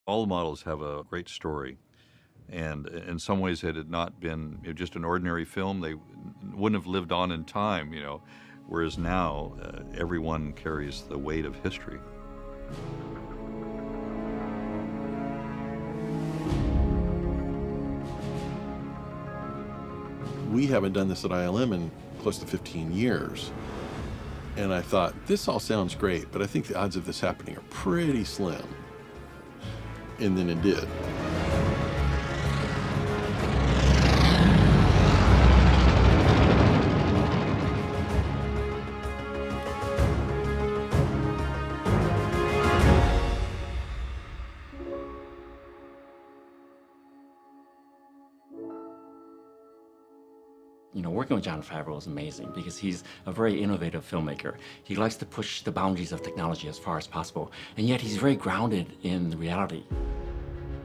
All the models have a great story. And in some ways, had it not been just an ordinary film, they wouldn't have lived on in time, whereas now everyone carries the weight of history. We haven't done this at ILM in close to 15 years. And I thought, this all sounds great, but I think the odds of this happening are pretty slim. And then it did. Working with Jon Favreau is amazing because he's a very innovative filmmaker. He likes to push the boundaries of technology as far as possible, and yet he's very grounded in the reality.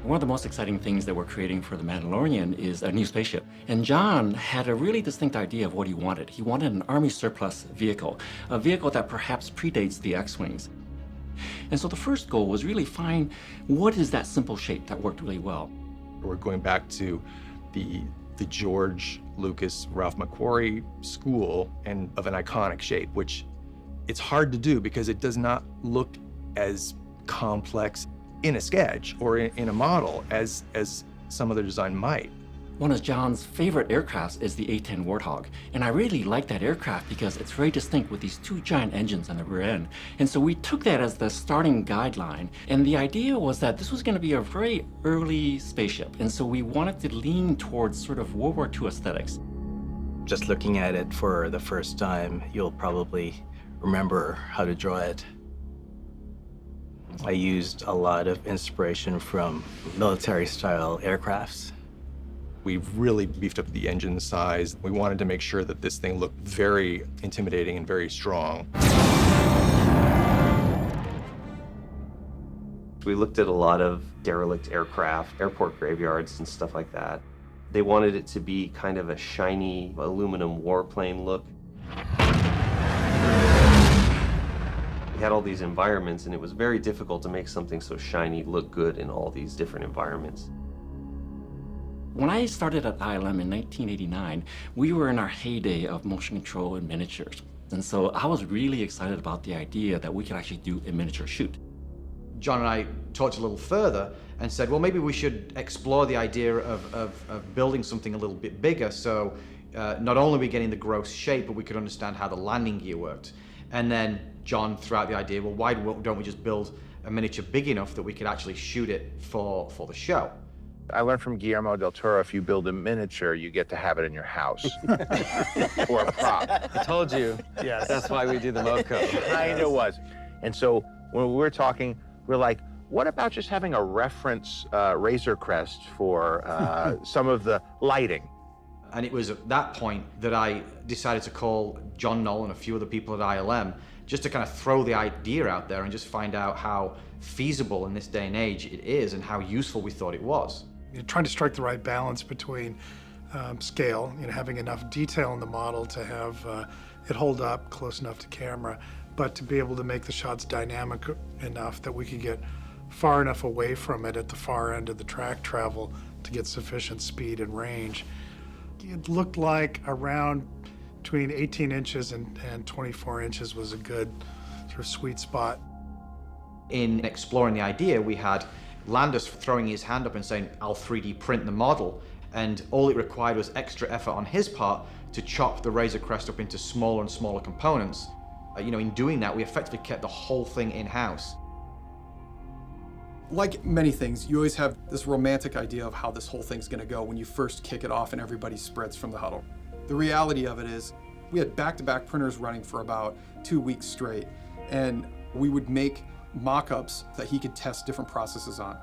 One of the most exciting things that we're creating for The Mandalorian is a new spaceship. And John had a really distinct idea of what he wanted. He wanted an Army surplus vehicle, a vehicle that perhaps predates the X-Wings. And so the first goal was really find what is that simple shape that worked really well. We're going back to the George Lucas, Ralph McQuarrie school and of an iconic shape, which it's hard to do because it does not look as complex in a sketch or in a model as some other design might. One of John's favorite aircrafts is the A-10 Warthog, and I really like that aircraft because it's very distinct with these two giant engines on the rear end. And so we took that as the starting guideline, and the idea was that this was going to be a very early spaceship, and so we wanted to lean towards sort of World War II aesthetics. Just looking at it for the first time, you'll probably remember how to draw it. I used a lot of inspiration from military-style aircrafts. We've really beefed up the engine size. We wanted to make sure that this thing looked very intimidating and very strong. We looked at a lot of derelict aircraft, airport graveyards and stuff like that. They wanted it to be kind of a shiny aluminum warplane look. We had all these environments, and it was very difficult to make something so shiny look good in all these different environments. When I started at ILM in 1989, we were in our heyday of motion control and miniatures. And so I was really excited about the idea that we could actually do a miniature shoot. John and I talked a little further and said, well, maybe we should explore the idea of building something a little bit bigger, so not only are we getting the gross shape, but we could understand how the landing gear worked. And then John threw out the idea, well, why don't we just build a miniature big enough that we could actually shoot it for the show? I learned from Guillermo del Toro, if you build a miniature, you get to have it in your house. Or a prop. I told you. Yes. That's why we do the MoCo. Kind of was. And so when we were talking, we're like, what about just having a reference Razor Crest for some of the lighting? And it was at that point that I decided to call John Knoll and a few other people at ILM just to kind of throw the idea out there and just find out how feasible in this day and age it is and how useful we thought it was. You're trying to strike the right balance between scale, having enough detail in the model to have it hold up close enough to camera, but to be able to make the shots dynamic enough that we could get far enough away from it at the far end of the track travel to get sufficient speed and range. It looked like around between 18 inches and 24 inches was a good sort of sweet spot. In exploring the idea, we had Landis throwing his hand up and saying, I'll 3D print the model. And all it required was extra effort on his part to chop the Razor Crest up into smaller and smaller components. In doing that, we effectively kept the whole thing in-house. Like many things, you always have this romantic idea of how this whole thing's gonna go when you first kick it off and everybody spreads from the huddle. The reality of it is, we had back-to-back printers running for about 2 weeks straight, and we would make mock-ups that he could test different processes on.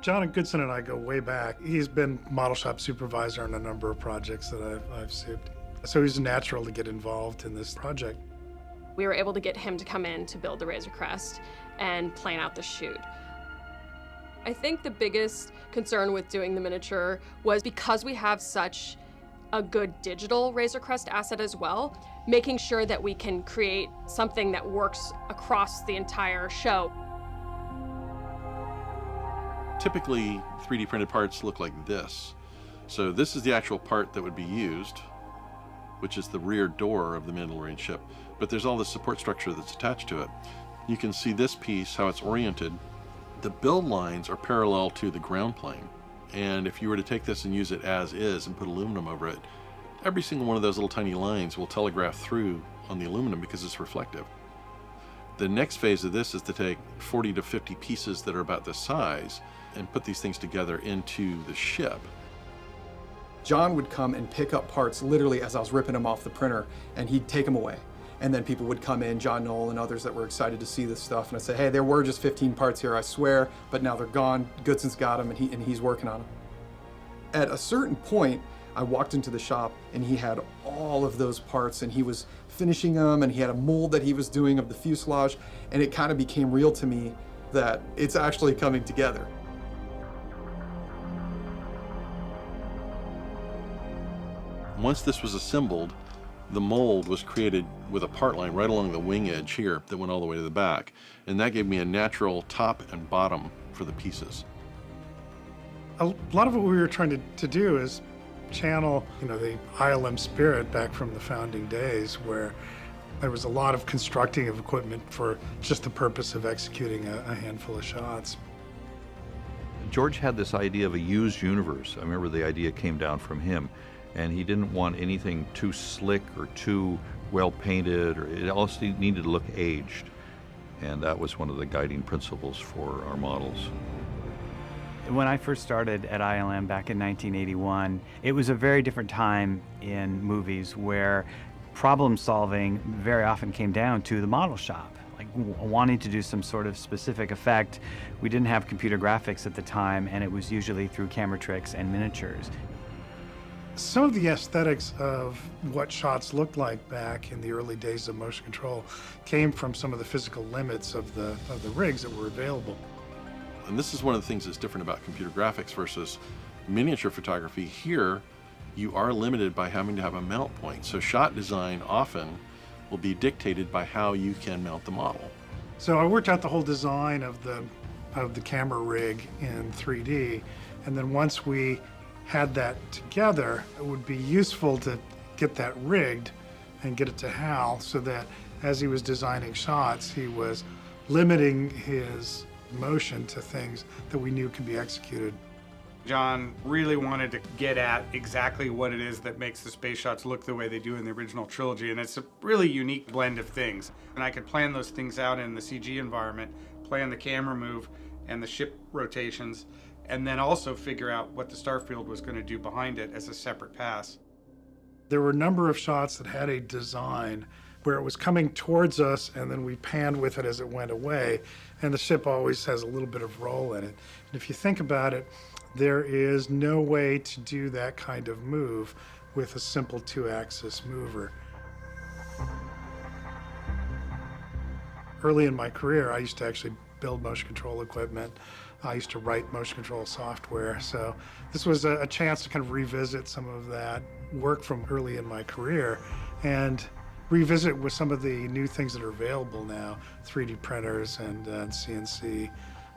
John Goodson and I go way back. He's been model shop supervisor on a number of projects that I've souped. So he's natural to get involved in this project. We were able to get him to come in to build the Razor Crest and plan out the shoot. I think the biggest concern with doing the miniature was because we have such a good digital Razor Crest asset as well, making sure that we can create something that works across the entire show. Typically, 3D printed parts look like this. So this is the actual part that would be used, which is the rear door of the Mandalorian ship. But there's all the support structure that's attached to it. You can see this piece, how it's oriented. The build lines are parallel to the ground plane. And if you were to take this and use it as is and put aluminum over it, every single one of those little tiny lines will telegraph through on the aluminum because it's reflective. The next phase of this is to take 40 to 50 pieces that are about this size and put these things together into the ship. John would come and pick up parts literally as I was ripping them off the printer, and he'd take them away. And then people would come in, John Knoll and others that were excited to see this stuff, and I'd say, hey, there were just 15 parts here, I swear, but now they're gone. Goodson's got them, and he's working on them. At a certain point, I walked into the shop, and he had all of those parts, and he was finishing them, and he had a mold that he was doing of the fuselage, and it kind of became real to me that it's actually coming together. Once this was assembled, the mold was created with a part line right along the wing edge here that went all the way to the back. And that gave me a natural top and bottom for the pieces. A lot of what we were trying to do is channel, the ILM spirit back from the founding days, where there was a lot of constructing of equipment for just the purpose of executing a handful of shots. George had this idea of a used universe. I remember the idea came down from him. And he didn't want anything too slick or too well painted, or it also needed to look aged. And that was one of the guiding principles for our models. When I first started at ILM back in 1981, it was a very different time in movies where problem solving very often came down to the model shop. Like wanting to do some sort of specific effect. We didn't have computer graphics at the time, and it was usually through camera tricks and miniatures. Some of the aesthetics of what shots looked like back in the early days of motion control came from some of the physical limits of the rigs that were available. And this is one of the things that's different about computer graphics versus miniature photography. Here, you are limited by having to have a mount point. So shot design often will be dictated by how you can mount the model. So I worked out the whole design of the camera rig in 3D, and then once we had that together, it would be useful to get that rigged and get it to Hal so that as he was designing shots, he was limiting his motion to things that we knew could be executed. John really wanted to get at exactly what it is that makes the space shots look the way they do in the original trilogy, and it's a really unique blend of things. And I could plan those things out in the CG environment, plan the camera move and the ship rotations, and then also figure out what the starfield was going to do behind it as a separate pass. There were a number of shots that had a design where it was coming towards us and then we panned with it as it went away, and the ship always has a little bit of roll in it. And if you think about it, there is no way to do that kind of move with a simple 2-axis mover. Early in my career, I used to actually build motion control equipment. I used to write motion control software, so this was a chance to kind of revisit some of that work from early in my career and revisit with some of the new things that are available now, 3D printers and CNC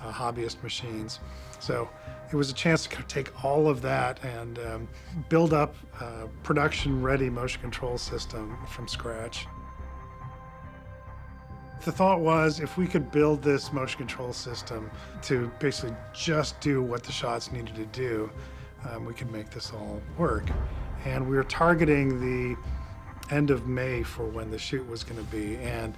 hobbyist machines. So it was a chance to kind of take all of that and build up a production-ready motion control system from scratch. The thought was, if we could build this motion control system to basically just do what the shots needed to do, we could make this all work. And we were targeting the end of May for when the shoot was going to be, and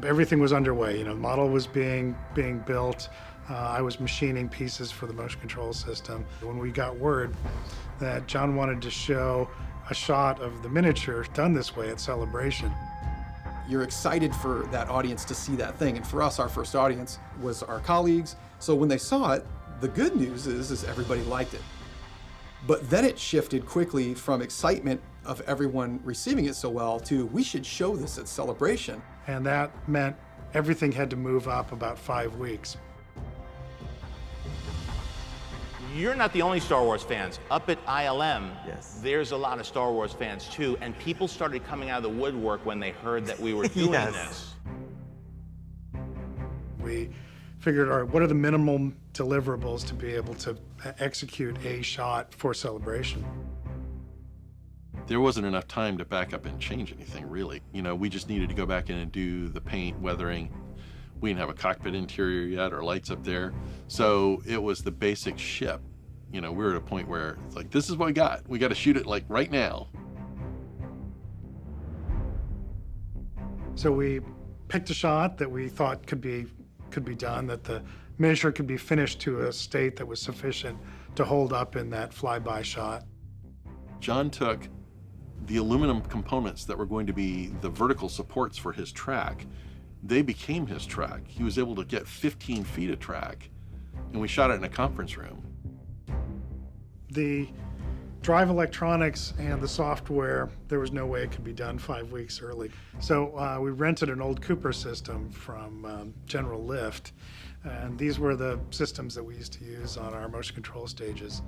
everything was underway. The model was being built. I was machining pieces for the motion control system. When we got word that John wanted to show a shot of the miniature done this way at Celebration, You're excited for that audience to see that thing. And for us, our first audience was our colleagues. So when they saw it, the good news is everybody liked it. But then it shifted quickly from excitement of everyone receiving it so well to, we should show this at Celebration. And that meant everything had to move up about 5 weeks. You're not the only Star Wars fans. Up at ILM, there's a lot of Star Wars fans too, and people started coming out of the woodwork when they heard that we were doing this. We figured, all right, what are the minimum deliverables to be able to execute a shot for celebration? There wasn't enough time to back up and change anything, really. You know, we just needed to go back in and do the paint, weathering. We didn't have a cockpit interior yet or lights up there. So it was the basic ship. You know, we were at a point where it's like, this is what we got. We got to shoot it like right now. So we picked a shot that we thought could be done, that the miniature could be finished to a state that was sufficient to hold up in that flyby shot. John took the aluminum components that were going to be the vertical supports for his track. They became his track. He was able to get 15 feet of track, and we shot it in a conference room. The drive electronics and the software, there was no way it could be done 5 weeks early. So we rented an old Cooper system from General Lift, and these were the systems that we used to use on our motion control stages.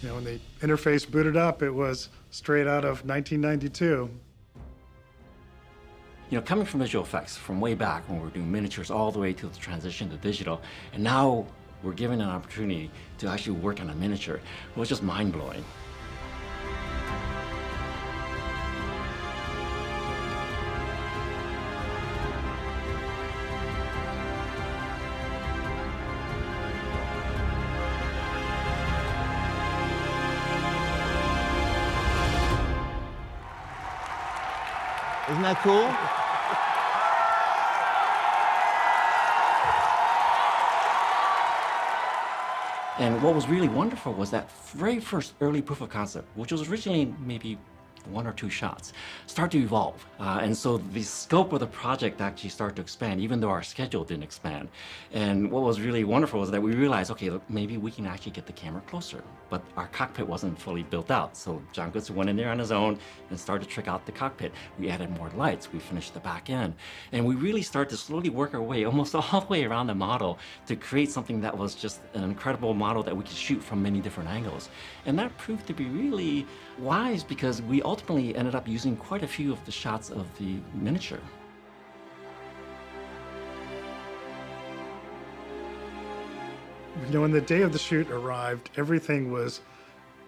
You know, when the interface booted up, it was straight out of 1992. You know, coming from visual effects from way back when we were doing miniatures all the way to the transition to digital, and now we're given an opportunity to actually work on a miniature, it was just mind-blowing. Isn't that cool? And what was really wonderful was that very first early proof of concept, which was originally maybe 1 or 2 shots, start to evolve. And so the scope of the project actually started to expand, even though our schedule didn't expand. And what was really wonderful was that we realized, okay, look, maybe we can actually get the camera closer. But our cockpit wasn't fully built out. So John Goodson went in there on his own and started to trick out the cockpit. We added more lights, we finished the back end. And we really started to slowly work our way almost all the way around the model to create something that was just an incredible model that we could shoot from many different angles. And that proved to be really wise because we ultimately ended up using quite a few of the shots of the miniature. You know, when the day of the shoot arrived, everything was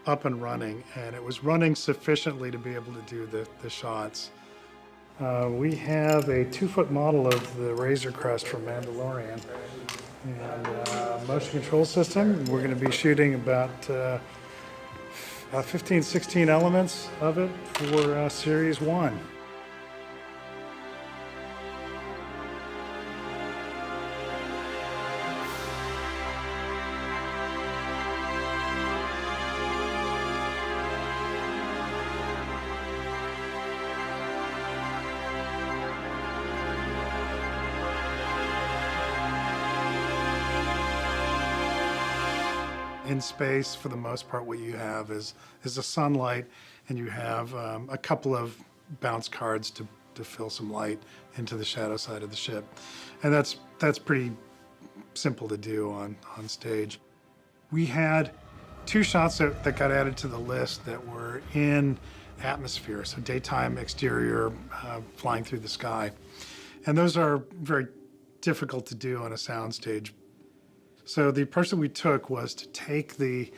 up and running, and it was running sufficiently to be able to do the shots. We have a 2-foot model of the Razor Crest from Mandalorian, and motion control system. We're going to be shooting about 15, 16 elements of it for Series 1. In space, for the most part, what you have is the sunlight, and you have a couple of bounce cards to fill some light into the shadow side of the ship. And that's pretty simple to do on stage. We had 2 shots that got added to the list that were in atmosphere, so daytime exterior flying through the sky. And those are very difficult to do on a soundstage. So the approach that we took was to take the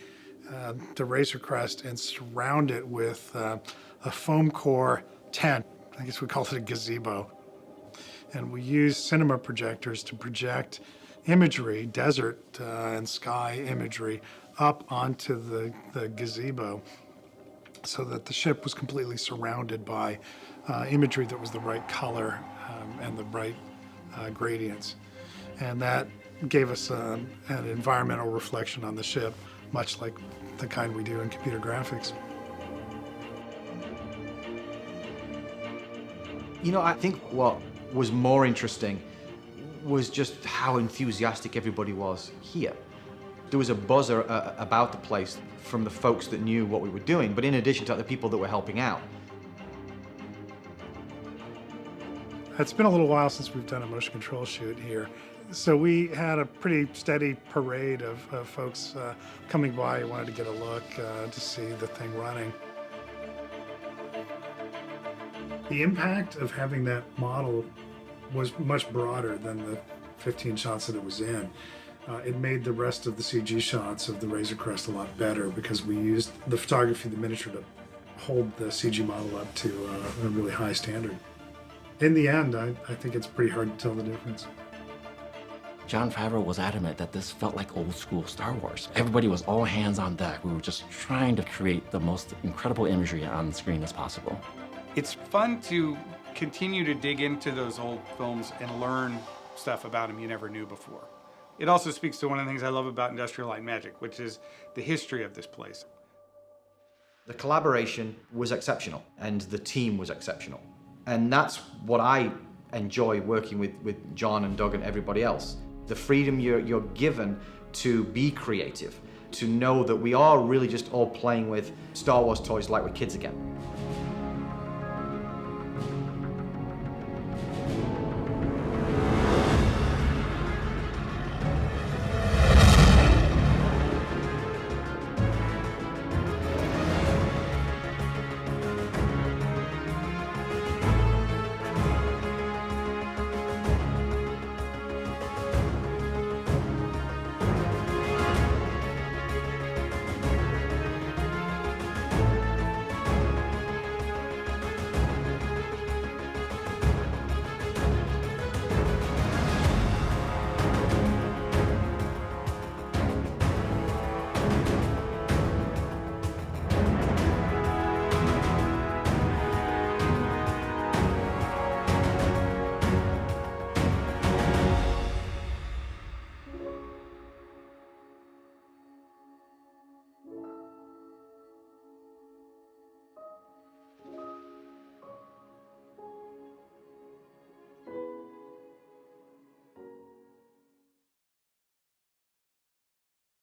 Razor Crest and surround it with a foam core tent. I guess we called it a gazebo. And we used cinema projectors to project imagery, desert and sky imagery, up onto the gazebo so that the ship was completely surrounded by imagery that was the right color and the right gradients. And that gave us an environmental reflection on the ship, much like the kind we do in computer graphics. You know, I think what was more interesting was just how enthusiastic everybody was here. There was a buzz about the place from the folks that knew what we were doing, but in addition to the people that were helping out. It's been a little while since we've done a motion control shoot here. So we had a pretty steady parade of folks coming by who wanted to get a look to see the thing running. The impact of having that model was much broader than the 15 shots that it was in. It made the rest of the CG shots of the Razor Crest a lot better because we used the photography of the miniature to hold the CG model up to a really high standard. In the end, I think it's pretty hard to tell the difference. Jon Favreau was adamant that this felt like old school Star Wars. Everybody was all hands on deck. We were just trying to create the most incredible imagery on the screen as possible. It's fun to continue to dig into those old films and learn stuff about them you never knew before. It also speaks to one of the things I love about Industrial Light and Magic, which is the history of this place. The collaboration was exceptional, and the team was exceptional. And that's what I enjoy working with John and Doug and everybody else. The freedom you're given to be creative, to know that we are really just all playing with Star Wars toys like we're kids again.